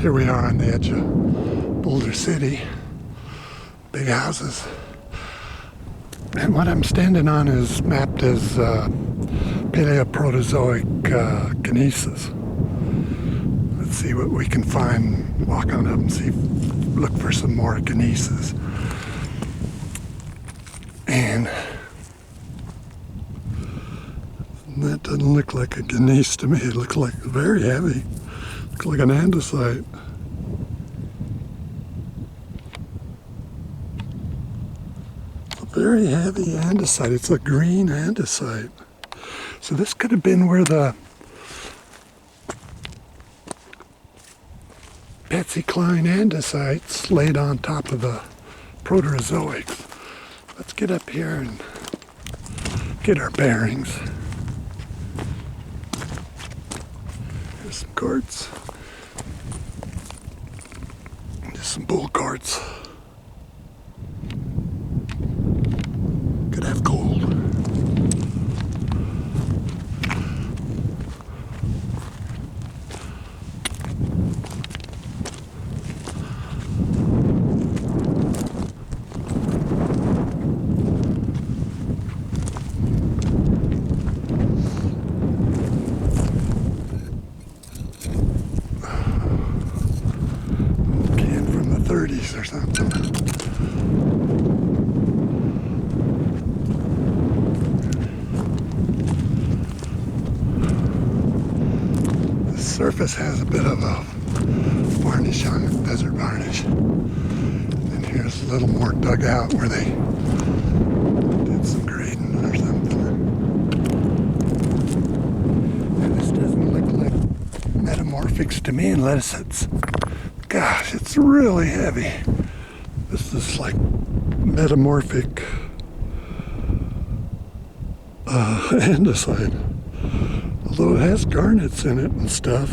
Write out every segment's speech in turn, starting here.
Here we are on the edge of Boulder City. Big houses. And what I'm standing on is mapped as Paleoproterozoic gneisses. Let's see what we can find. Walk on up and see, look for some more gneisses. And that doesn't look like a gneiss to me. It looks like very heavy. Looks like an andesite. A very heavy andesite. It's a green andesite. So this could have been where the Patsy Cline andesites laid on top of the Proterozoics. Let's get up here and get our bearings. Here's some quartz. Just some bull quartz. Could have gold. Or something. The surface has a bit of a varnish on it, desert varnish. And here's a little more dug out where they did some grading or something. And this doesn't look like metamorphics to me unless it's, gosh, it's really heavy. This is like metamorphic andesite. Although it has garnets in it and stuff.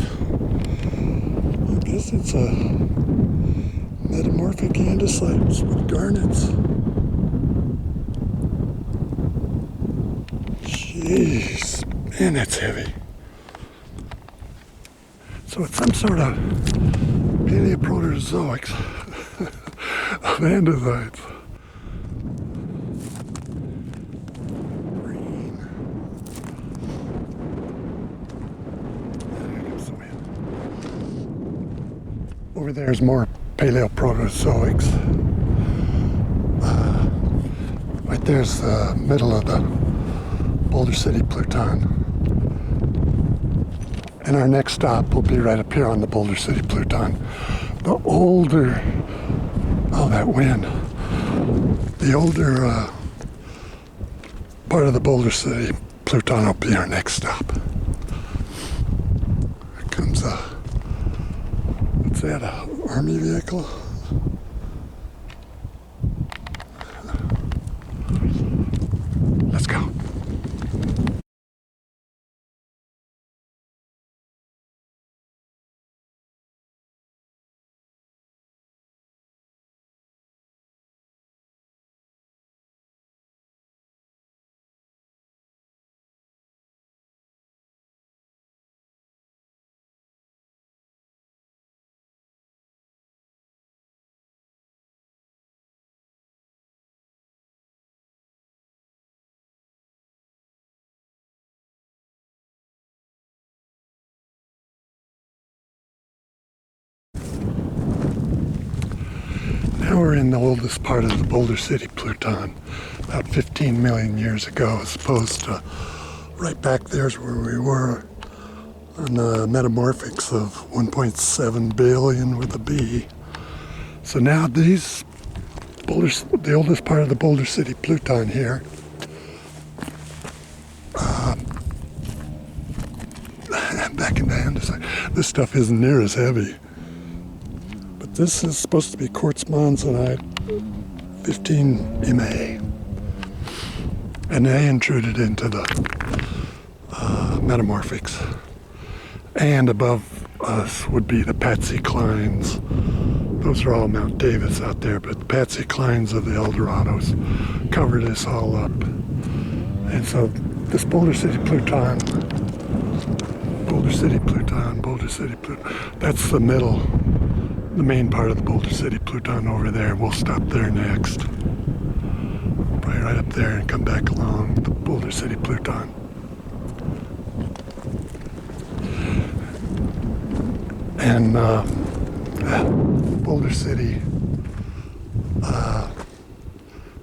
I guess it's a metamorphic andesite with garnets. Jeez, man, that's heavy. So it's some sort of Paleoproterozoics of andesites. Green. There comes the wind. Over there is more Paleoproterozoics. Right there's the middle of the Boulder City Pluton. And our next stop will be right up here on the Boulder City Pluton. The older, oh, that wind. The older part of the Boulder City Pluton will be our next stop. Here comes a, what's that, an army vehicle? Let's go. Now we're in the oldest part of the Boulder City Pluton, about 15 million years ago, as opposed to right back there's where we were on the Metamorphics of 1.7 billion with a B. So now these the oldest part of the Boulder City Pluton here, back in the andesite. This stuff isn't near as heavy. But this is supposed to be quartz monzonite, 15 MA. And they intruded into the Metamorphics. And above us would be the Patsy Clines. Those are all Mount Davis out there, but the Patsy Clines of the Eldorados cover this all up. And so this Boulder City Pluton, that's the middle the main part of the Boulder City Pluton over there. We'll stop there next. Probably right up there and come back along the Boulder City Pluton. And Boulder City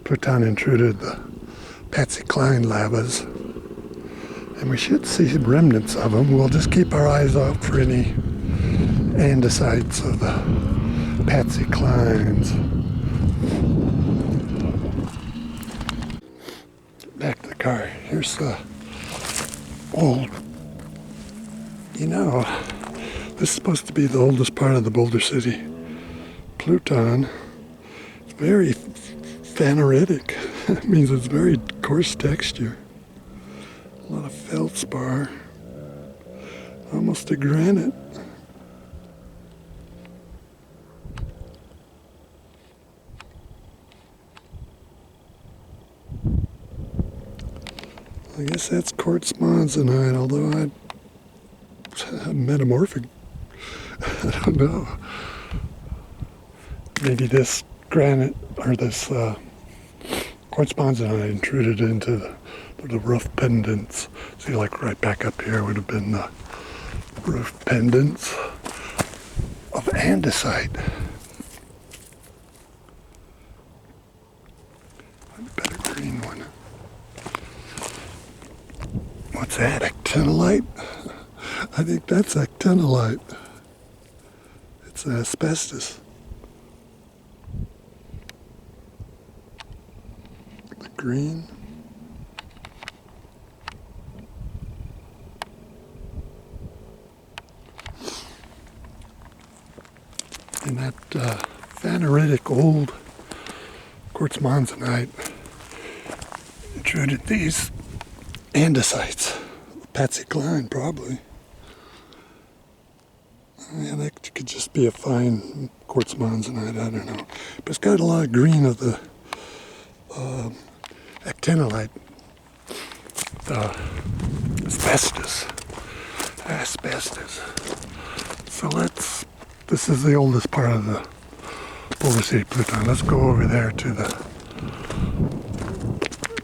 Pluton intruded the Patsy Cline lavas, and we should see remnants of them. We'll just keep our eyes out for any andesites of the Patsy Clines. Back to the car. Here's the old, this is supposed to be the oldest part of the Boulder City Pluton. It's very phaneritic. It means it's very coarse texture. A lot of feldspar. Almost a granite. I guess that's quartz monzonite, although metamorphic. I don't know. Maybe this granite or this quartz monzonite intruded into the roof pendants. See, like right back up here would have been the roof pendants of andesite. Find a better green one. What's that? Actinolite? I think that's actinolite. It's asbestos. The green. And that phaneritic old quartz monzonite intruded these andesites. Patsy Cline, probably. Yeah, that could just be a fine quartz monzonite, I don't know. But it's got a lot of green of the actinolite, asbestos. So this is the oldest part of the Boulder City Pluton. Let's go over there to the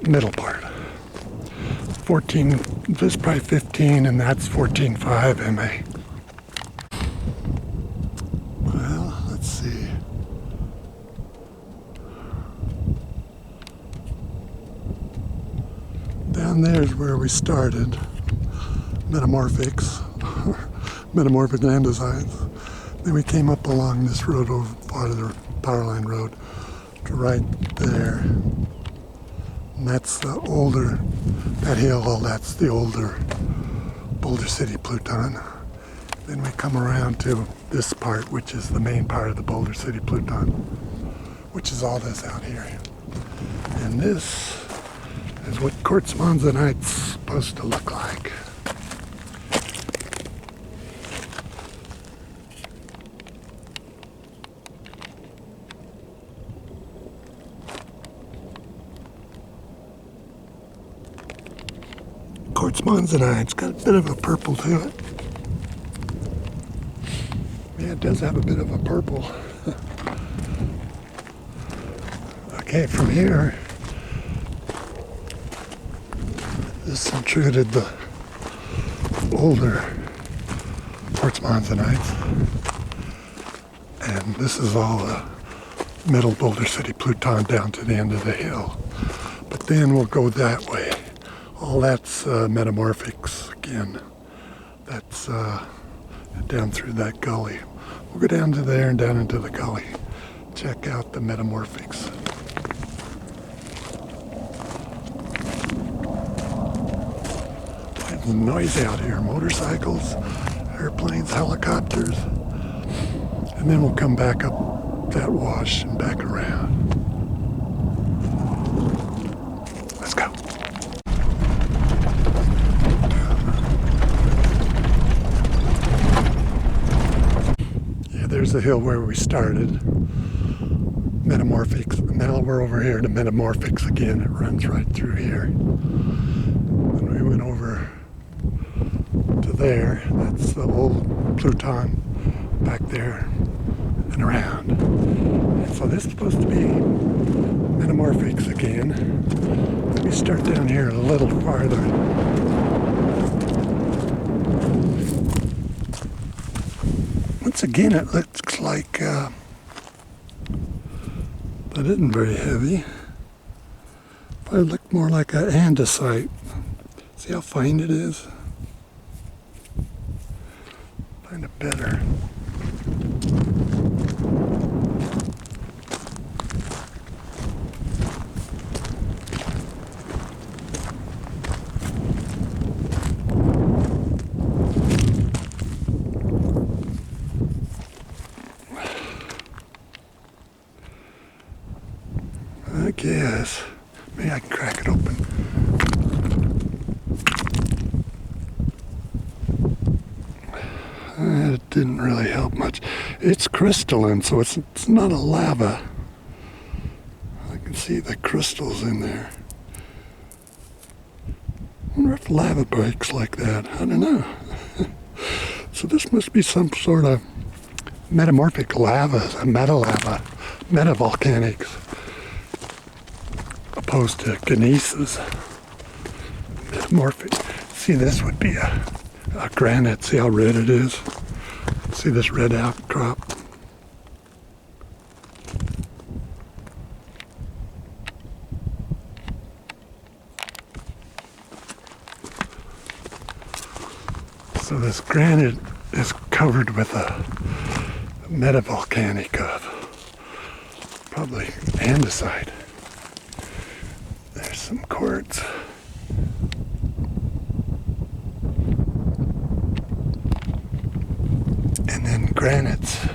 middle part. 14, this is probably 15, and that's 14.5 MA. Well, let's see. Down there is where we started. Metamorphics, metamorphic andesites. Then we came up along this road over part of the power line road to right there. And that's the older, that hill, that's the older Boulder City Pluton. Then we come around to this part, which is the main part of the Boulder City Pluton, which is all this out here. And this is what quartz monzonite's supposed to look like. Quartz monzonite's got a bit of a purple to it. Yeah, it does have a bit of a purple. Okay, from here, this intruded the older quartz monzonites. And this is all the middle Boulder City Pluton down to the end of the hill. But then we'll go that way. All that's Metamorphics again. That's down through that gully. We'll go down to there and down into the gully. Check out the Metamorphics. There's noise out here. Motorcycles, airplanes, helicopters. And then we'll come back up that wash and back around. Let's go. There's the hill where we started, Metamorphics. Now we're over here to Metamorphics again. It runs right through here. When we went over to there, that's the old Pluton back there. and around. And so this is supposed to be Metamorphics again. Let me start down here a little farther. Once again, it looks like that isn't very heavy. It looked more like an andesite. See how fine it is? Find it better. I guess. Maybe I can crack it open. It didn't really help much. It's crystalline, so it's not a lava. I can see the crystals in there. I wonder if lava breaks like that. I don't know. So this must be some sort of metamorphic lava, a metalava, metavolcanics, opposed to gneisses. Metamorphic. See, this would be a granite. See how red it is? See this red outcrop? So this granite is covered with a metavolcanic of probably andesite. There's some quartz. And then granites.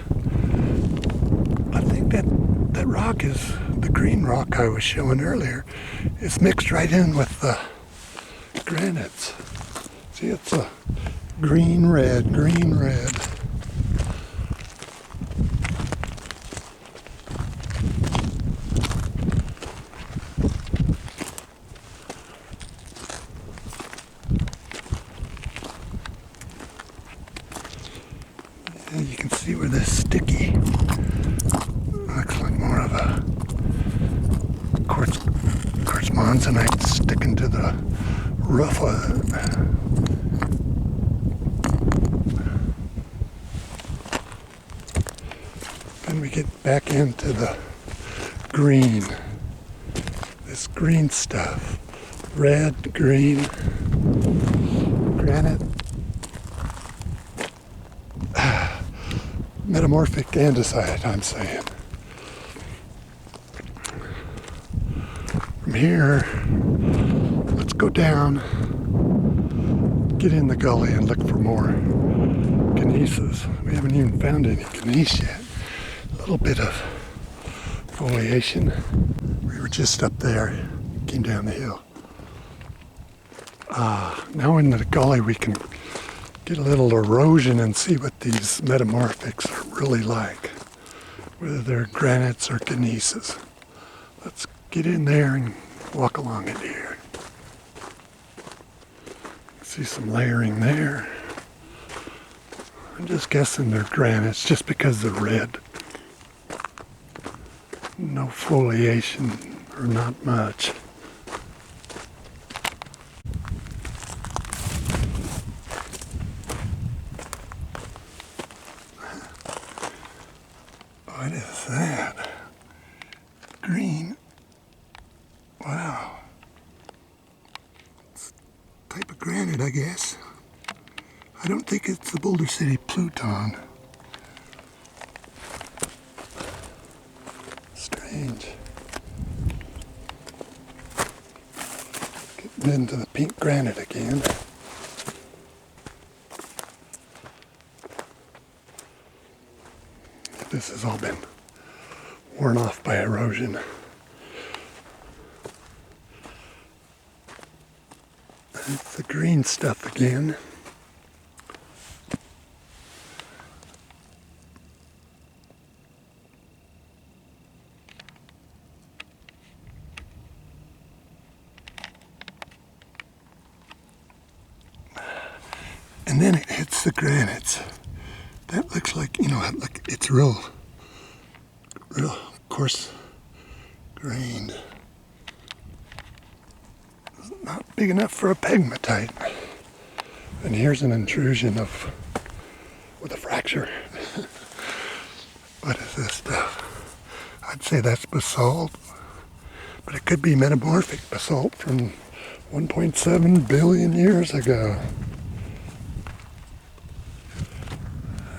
I think that rock is the green rock I was showing earlier. It's mixed right in with the granites. See, it's a green red, green red. And you can see where this sticky looks like more of a quartz monzonite sticking to the roof of it. Then we get back into the green, this green stuff, red, green, granite, metamorphic andesite, I'm saying. From here, let's go down, get in the gully and look for more gneisses. We haven't even found any gneiss yet. A little bit of foliation. We were just up there, came down the hill. Now in the gully we can get a little erosion and see what these metamorphics are really like, whether they're granites or gneisses. Let's get in there and walk along it here. See some layering there. I'm just guessing they're granites just because they're red. No foliation, or not much. What is that? Green. Wow. It's a type of granite, I guess. I don't think it's the Boulder City Pluton. Strange. Getting into the pink granite again. This has all been worn off by erosion. It's the green stuff again. And then it hits the granites. That looks like, look, it's real real coarse grained. Not big enough for a pegmatite. And here's an intrusion with a fracture. What is this stuff? I'd say that's basalt, but it could be metamorphic basalt from 1.7 billion years ago.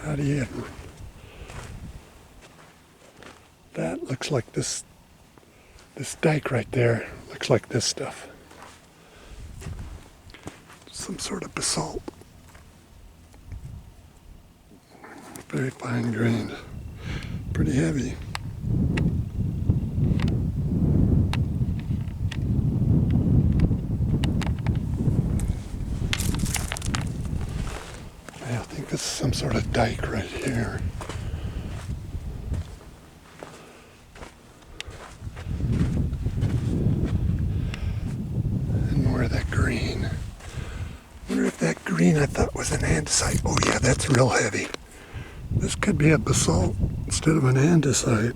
How do you... That looks like this dike right there looks like this stuff. Some sort of basalt. Very fine grained. Pretty heavy. Yeah, I think this is some sort of dike right here. And more of that green. I wonder if that green I thought was an andesite. Oh yeah, that's real heavy. This could be a basalt instead of an andesite.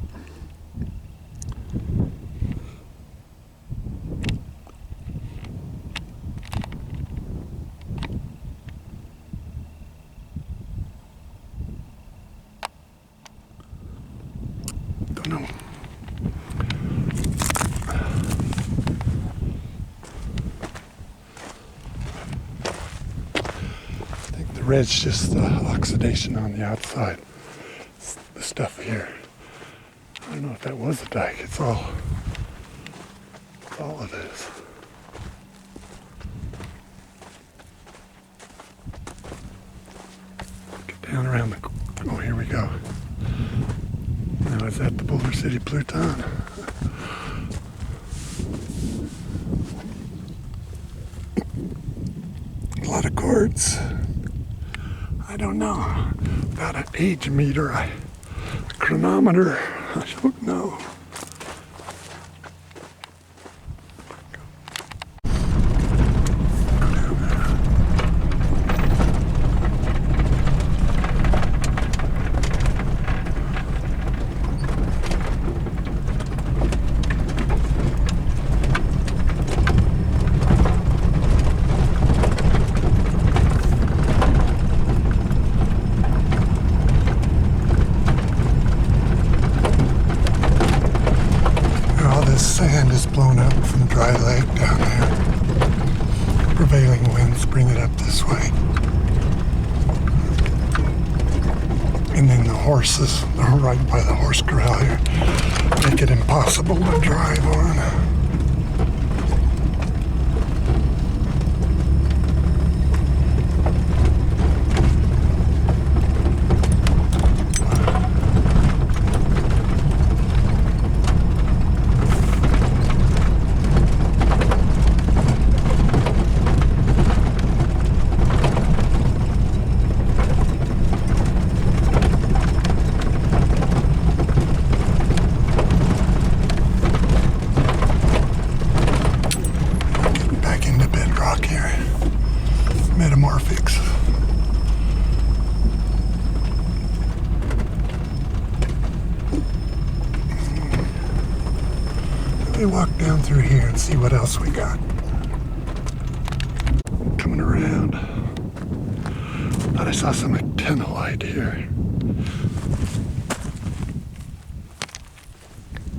Don't know. The red's just oxidation on the outside. It's the stuff here. I don't know if that was a dike. It's all it is. Get down around the... Oh, here we go. Now it's at the Boulder City Pluton. A lot of quartz. I don't know. About an age meter, a chronometer, I don't know. Sand is blown up from the dry lake down there. Prevailing winds bring it up this way. And then the horses are right by the horse corral here. Make it impossible to drive on. Metamorphics. Let me walk down through here and see what else we got. Coming around. Thought I saw some actinolite here.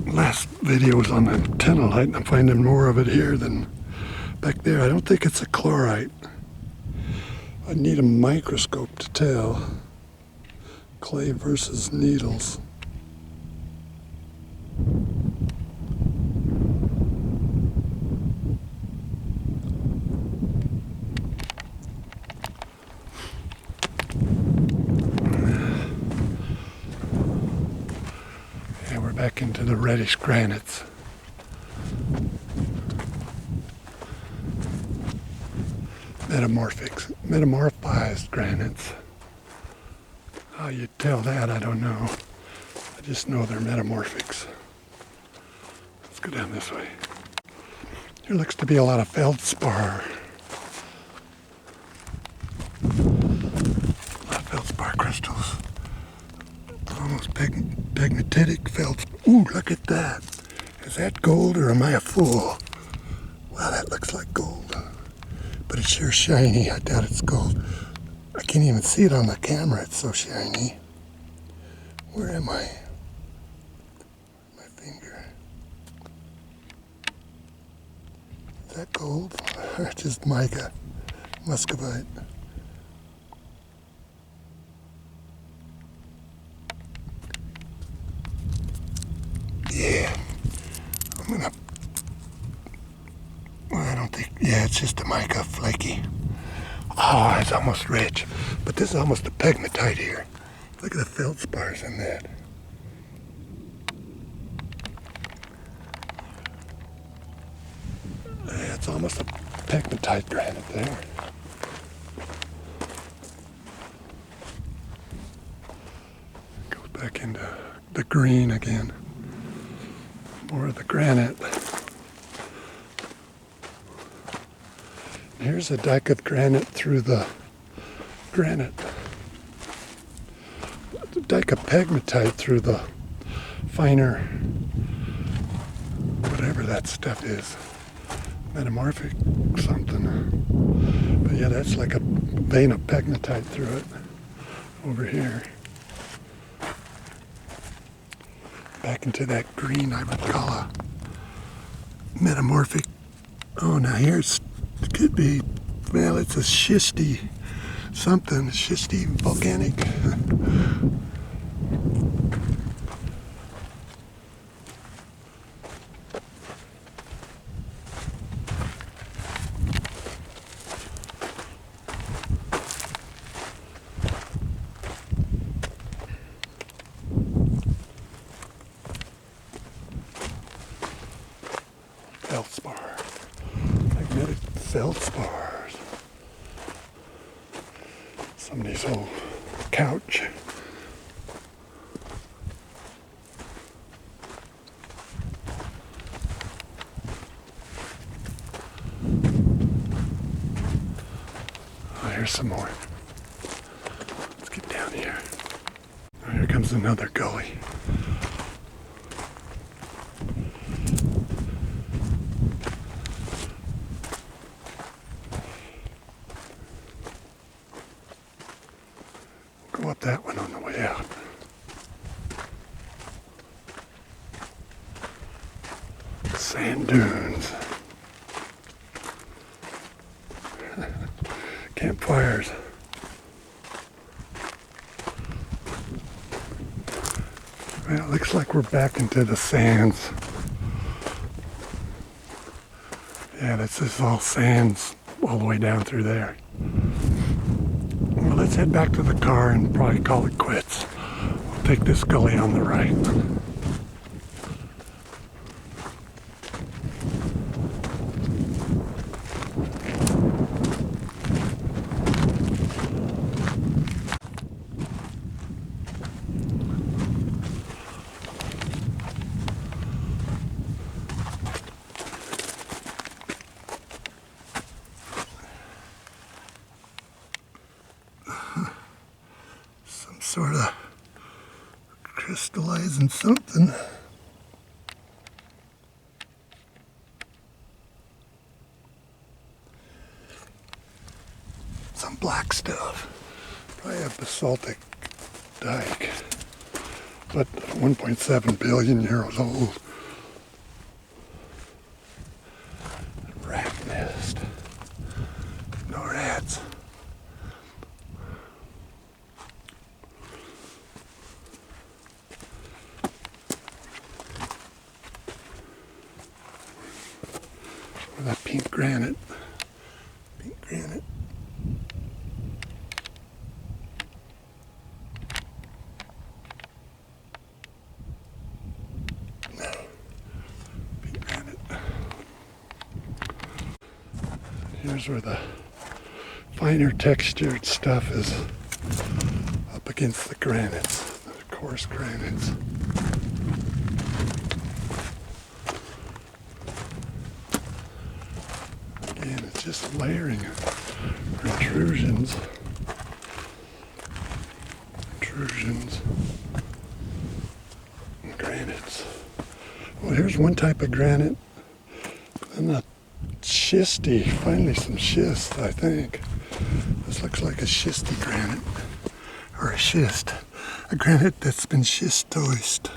Last video was on actinolite, and I'm finding more of it here than back there. I don't think it's a chlorite. I need a microscope to tell. Clay versus needles. Yeah, we're back into the reddish granites. Metamorphics, metamorphized granites. How you tell that, I don't know. I just know they're metamorphics. Let's go down this way. There looks to be a lot of feldspar. A lot of feldspar crystals. Almost Those pegmatitic felts. Ooh, look at that. Is that gold or am I a fool? Wow, that looks like gold. But it's sure shiny. I doubt it's gold. I can't even see it on the camera. It's so shiny. Where am I? My finger. Is that gold? Or just mica? Muscovite. Yeah. I'm gonna... Well, I don't think... Yeah, it's just a mica, flaky. Oh, it's almost rich. But this is almost a pegmatite here. Look at the feldspars in that. Yeah, it's almost a pegmatite granite there. Goes back into the green again. More of the granite. Here's a dike of granite through the granite. A dike of pegmatite through the finer, whatever that stuff is. Metamorphic something. But yeah, that's like a vein of pegmatite through it over here. Back into that green I would call a metamorphic. Oh, now here's, it could be, well, it's a schisty something, schisty volcanic. Feldspar, magnetic feldspars. Somebody's old couch. Oh, here's some more. Let's get down here. Oh, here comes another gully. Go up that one on the way out. Sand dunes. Campfires. Well, it looks like we're back into the sands. Yeah, this is all sands all the way down through there. Well, let's head back to the car and probably call it quits. We'll take this gully on the right. Sort of crystallizing something. Some black stuff. Probably a basaltic dike, but 1.7 billion years old. Rat nest. No rats. That pink granite. Pink granite. No. Pink granite. Here's where the finer textured stuff is up against the granites, the coarse granites. And it's just layering intrusions. granites. Well, here's one type of granite. And a schisty, finally some schist, I think. This looks like a schisty granite, or a schist. A granite that's been schistosed.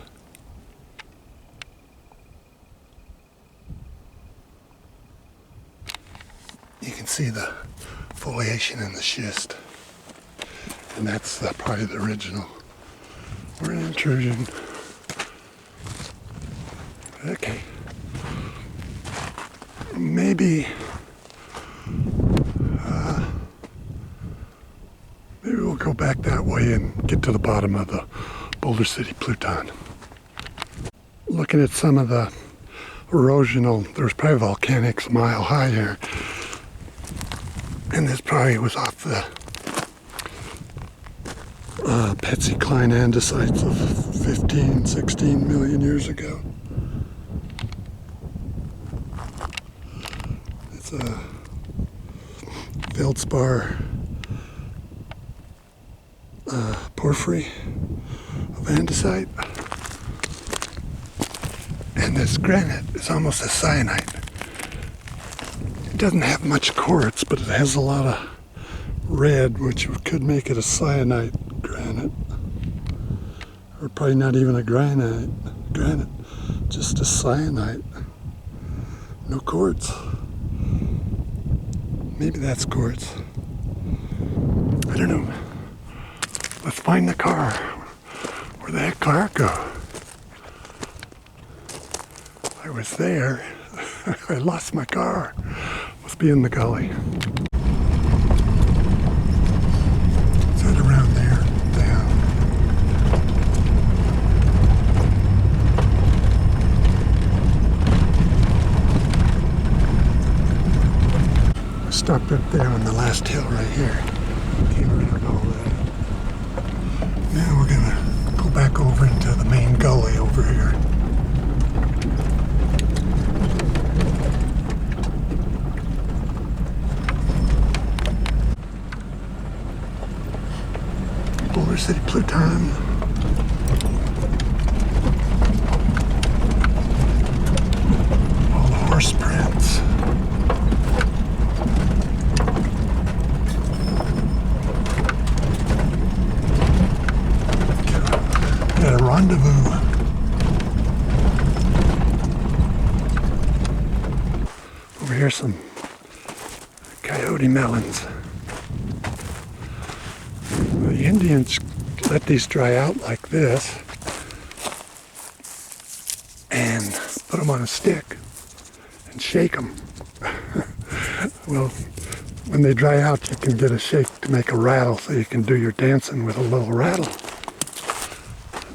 You can see the foliation in the schist. And that's probably the original. We're in intrusion. Okay. Maybe we'll go back that way and get to the bottom of the Boulder City Pluton. Looking at some of the erosional, there's probably volcanics a mile high here. And this probably was off the Petsi-Klein andesites of 15, 16 million years ago. It's a feldspar porphyry of andesite. And this granite is almost a cyanite. It doesn't have much quartz, but it has a lot of red, which could make it a cyanite granite. Or probably not even a granite, just a cyanite. No quartz. Maybe that's quartz. I don't know. Let's find the car. Where the heck car go? I was there. I lost my car. Must be in the gully. Is that around there? Down. I stopped up there on the last hill right here. Came around all that. Now we're gonna go back over into the main gully over here. Boulder City Pluton. All the horse prints. Got a rendezvous. Over here some coyote melons. The Indians let these dry out like this and put them on a stick and shake them. Well, when they dry out, you can get a shake to make a rattle, so you can do your dancing with a little rattle.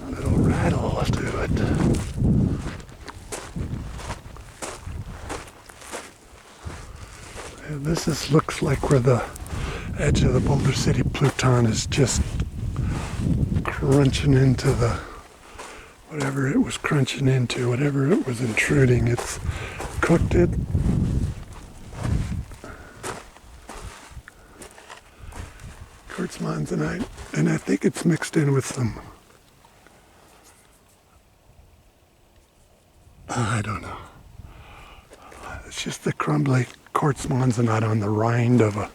A little rattle to it. And this looks like where the edge of the Boulder City Pluton is just crunching into the whatever it was crunching into, whatever it was intruding. It's cooked it. Quartz monzonite, and I think it's mixed in with some. I don't know. It's just the crumbly quartz monzonite on the rind of a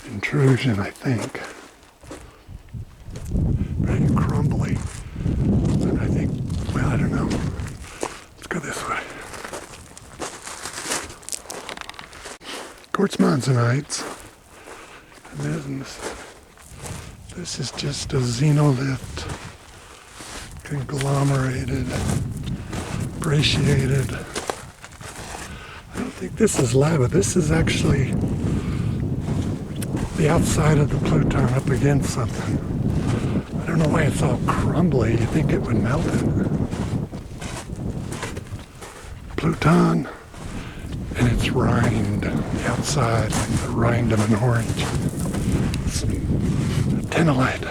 intrusion, I think. Very crumbly. And I think, well, I don't know. Let's go this way. Quartz monzonites. And this is just a xenolith, conglomerated, brachiated. I don't think this is lava. This is actually the outside of the Pluton up against something. I don't know why it's all crumbly. You think it would melt it. Pluton and its rind, the outside, like the rind of an orange. Some tenolite.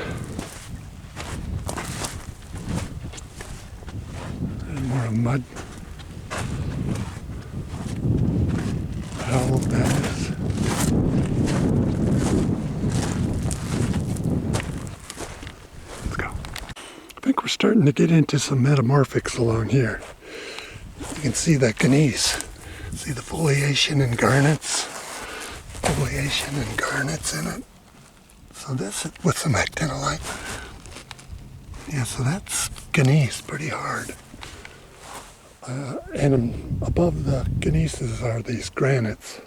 And more mud. How old that is. starting to get into some metamorphics along here. You can see that gneiss. See the foliation and garnets? Foliation and garnets in it. So this is with some actinolite. Yeah, so that's gneiss, pretty hard. And above the gneisses are these granites.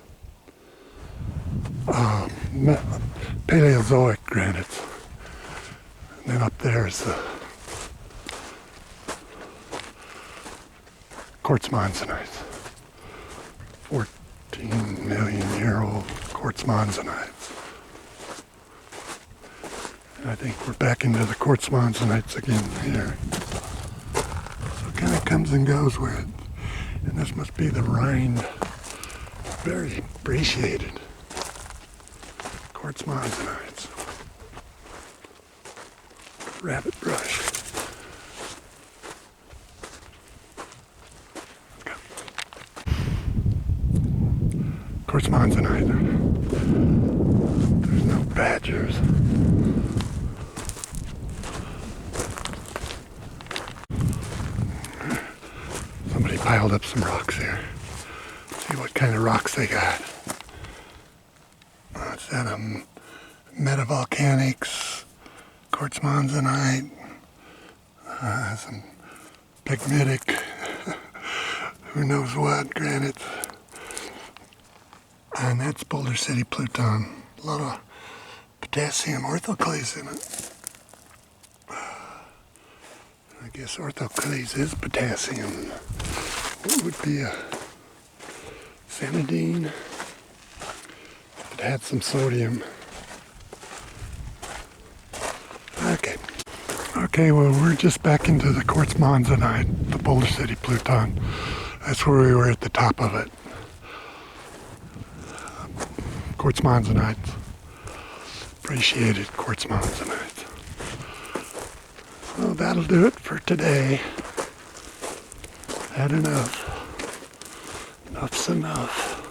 Paleozoic granites. And then up there is the quartz monzonites. 14 million year old quartz monzonites. And I think we're back into the quartz monzonites again here. So it kind of comes and goes with it. And this must be the rind. Very brachiated. Quartz monzonites. Rabbit brush. Quartz monzonite. There's no badgers. Somebody piled up some rocks here. See what kind of rocks they got. Is that a Metavolcanics, quartz monzonite, some pegmatic, who knows what, granite. And that's Boulder City Pluton. A lot of potassium orthoclase in it. I guess orthoclase is potassium. What would be a sanidine? It had some sodium. Okay, well, we're just back into the quartz monzonite, the Boulder City Pluton. That's where we were at the top of it. Quartz monzonite, appreciated quartz monzonite. Well, that'll do it for today. Had enough. Enough's enough.